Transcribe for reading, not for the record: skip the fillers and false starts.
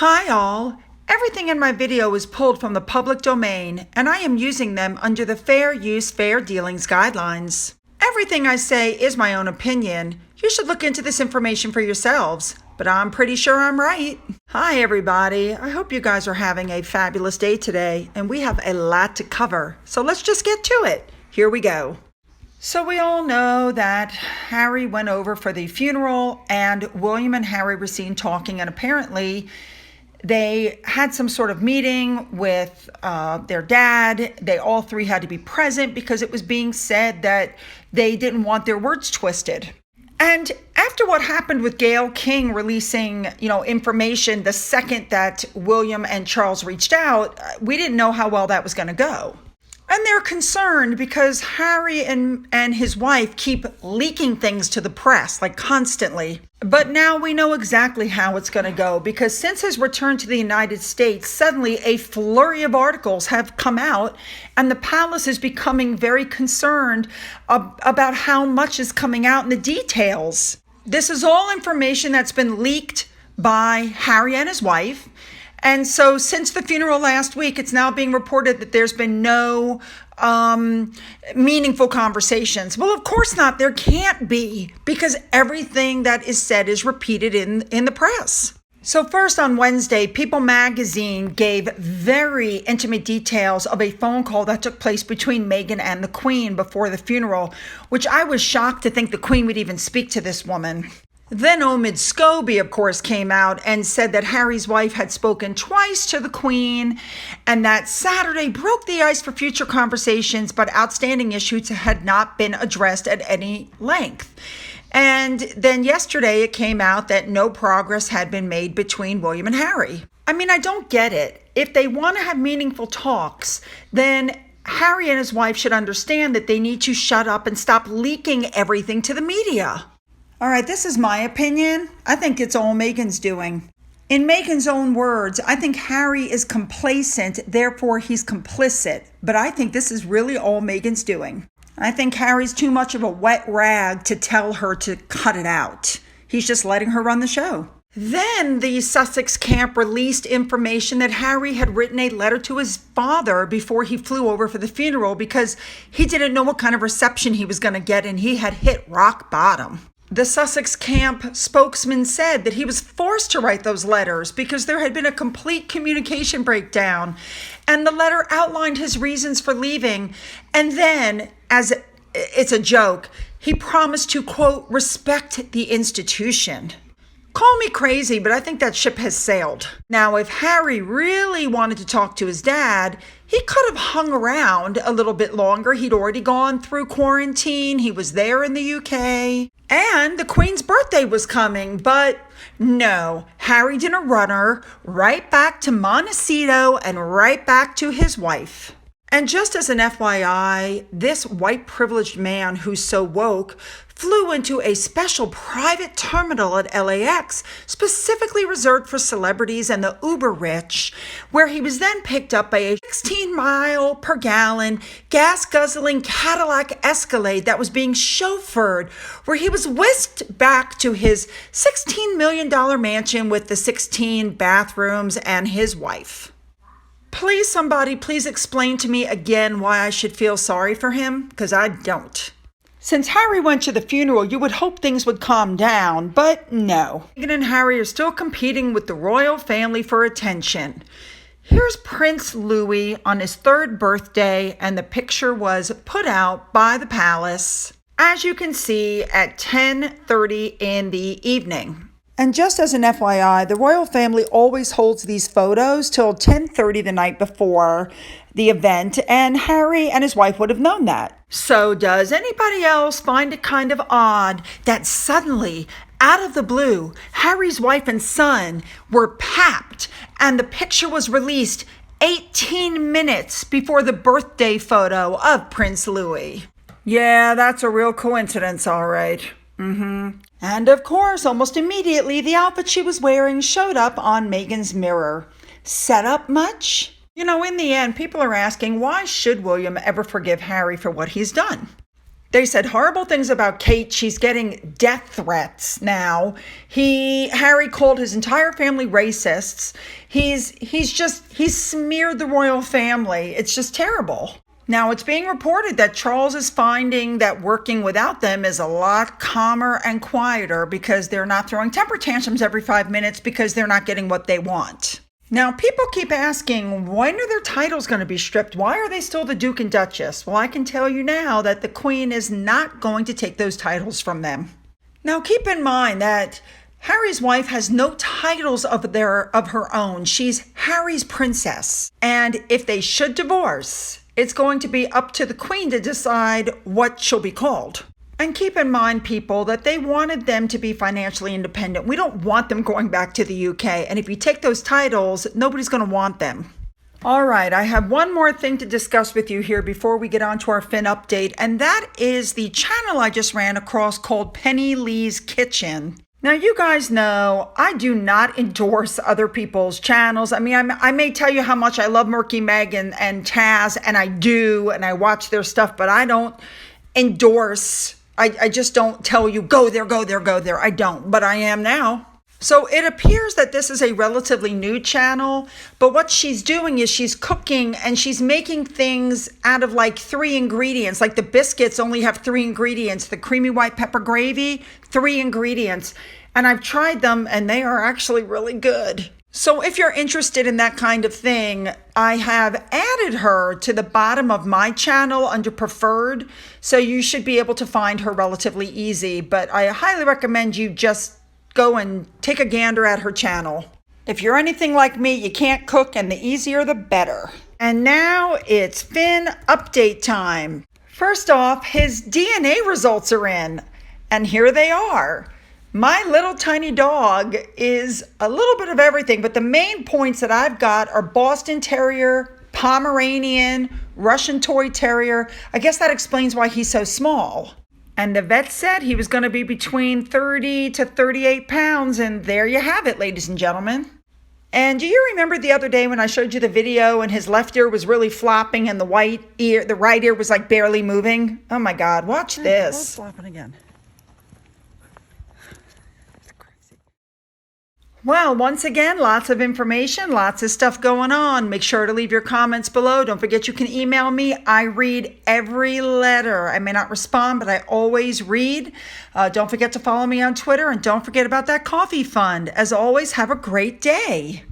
Hi all! Everything in my video is pulled from the public domain and I am using them under the Fair Use Fair Dealings guidelines. Everything I say is my own opinion. You should look into this information for yourselves, but I'm pretty sure I'm right. Hi everybody, I hope you guys are having a fabulous day today and we have a lot to cover, so let's just get to it. Here we go. So we all know that Harry went over for the funeral and William and Harry were seen talking, and apparently they had some sort of meeting with their dad. They all three had to be present because it was being said that they didn't want their words twisted. And after what happened with Gayle King releasing, information the second that William and Charles reached out, we didn't know how well that was going to go. And they're concerned because Harry and his wife keep leaking things to the press, like constantly. But now we know exactly how it's going to go, because since his return to the United States, suddenly a flurry of articles have come out, and the palace is becoming very concerned about how much is coming out in the details. This is all information that's been leaked by Harry and his wife. And so since the funeral last week, it's now being reported that there's been no meaningful conversations. Well, of course not. There can't be, because everything that is said is repeated in the press. So first on Wednesday, People magazine gave very intimate details of a phone call that took place between Meghan and the Queen before the funeral, which I was shocked to think the Queen would even speak to this woman. Then Omid Scobie, of course, came out and said that Harry's wife had spoken twice to the Queen and that Saturday broke the ice for future conversations, but outstanding issues had not been addressed at any length. And then yesterday it came out that no progress had been made between William and Harry. I mean, I don't get it. If they want to have meaningful talks, then Harry and his wife should understand that they need to shut up and stop leaking everything to the media. All right, this is my opinion. I think it's all Meghan's doing. In Meghan's own words, I think Harry is complacent, therefore he's complicit. But I think this is really all Meghan's doing. I think Harry's too much of a wet rag to tell her to cut it out. He's just letting her run the show. Then the Sussex camp released information that Harry had written a letter to his father before he flew over for the funeral because he didn't know what kind of reception he was going to get and he had hit rock bottom. The Sussex camp spokesman said that he was forced to write those letters because there had been a complete communication breakdown, and the letter outlined his reasons for leaving. And then, as it's a joke, he promised to, quote, respect the institution. Call me crazy, but I think that ship has sailed. Now, if Harry really wanted to talk to his dad, he could have hung around a little bit longer. He'd already gone through quarantine. He was there in the UK. And the Queen's birthday was coming, but no, Harry did a runner right back to Montecito and right back to his wife. And just as an FYI, this white privileged man who's so woke flew into a special private terminal at LAX specifically reserved for celebrities and the uber rich, where he was then picked up by a 16-mile-per-gallon gas-guzzling Cadillac Escalade that was being chauffeured, where he was whisked back to his $16 million mansion with the 16 bathrooms and his wife. Please, somebody, please explain to me again why I should feel sorry for him, because I don't. Since Harry went to the funeral, you would hope things would calm down, but no. Meghan and Harry are still competing with the royal family for attention. Here's Prince Louis on his 3rd birthday, and the picture was put out by the palace, as you can see, at 10:30 in the evening. And just as an FYI, the royal family always holds these photos till 10:30 the night before the event, and Harry and his wife would have known that. So does anybody else find it kind of odd that suddenly, out of the blue, Harry's wife and son were papped and the picture was released 18 minutes before the birthday photo of Prince Louis? Yeah, that's a real coincidence, all right. And of course, almost immediately, the outfit she was wearing showed up on Meghan's mirror. Set up much? In the end, people are asking, why should William ever forgive Harry for what he's done? They said horrible things about Kate. She's getting death threats now. Harry called his entire family racists. He's smeared the royal family. It's just terrible. Now, it's being reported that Charles is finding that working without them is a lot calmer and quieter because they're not throwing temper tantrums every 5 minutes because they're not getting what they want. Now, people keep asking, when are their titles going to be stripped? Why are they still the Duke and Duchess? Well, I can tell you now that the Queen is not going to take those titles from them. Now, keep in mind that Harry's wife has no titles of her own. She's Harry's princess. And if they should divorce, it's going to be up to the Queen to decide what she'll be called. And keep in mind, people, that they wanted them to be financially independent. We don't want them going back to the UK. And if you take those titles, nobody's going to want them. All right, I have one more thing to discuss with you here before we get on to our Finn update. And that is the channel I just ran across called Penny Lee's Kitchen. Now, you guys know I do not endorse other people's channels. I mean, I may tell you how much I love Murky Meg and Taz, and I do, and I watch their stuff, but I don't endorse. I just don't tell you, go there, go there, go there. I don't, but I am now. So it appears that this is a relatively new channel, but what she's doing is she's cooking and she's making things out of like 3 ingredients. Like the biscuits only have 3 ingredients. The creamy white pepper gravy, 3 ingredients. And I've tried them and they are actually really good. So if you're interested in that kind of thing, I have added her to the bottom of my channel under preferred. So you should be able to find her relatively easy, but I highly recommend you just go and take a gander at her channel. If you're anything like me, you can't cook, and the easier the better. And now it's Finn update time. First off, his DNA results are in, and here they are. My little tiny dog is a little bit of everything, but the main points that I've got are Boston Terrier, Pomeranian, Russian Toy Terrier. I guess that explains why he's so small. And the vet said he was going to be between 30 to 38 pounds, and there you have it, ladies and gentlemen. And do you remember the other day when I showed you the video and his left ear was really flopping and the right ear was like barely moving? Oh my God, watch this. It's flopping again. Well, once again, lots of information, lots of stuff going on. Make sure to leave your comments below. Don't forget you can email me. I read every letter. I may not respond, but I always read. Don't forget to follow me on Twitter, and don't forget about that coffee fund. As always, have a great day.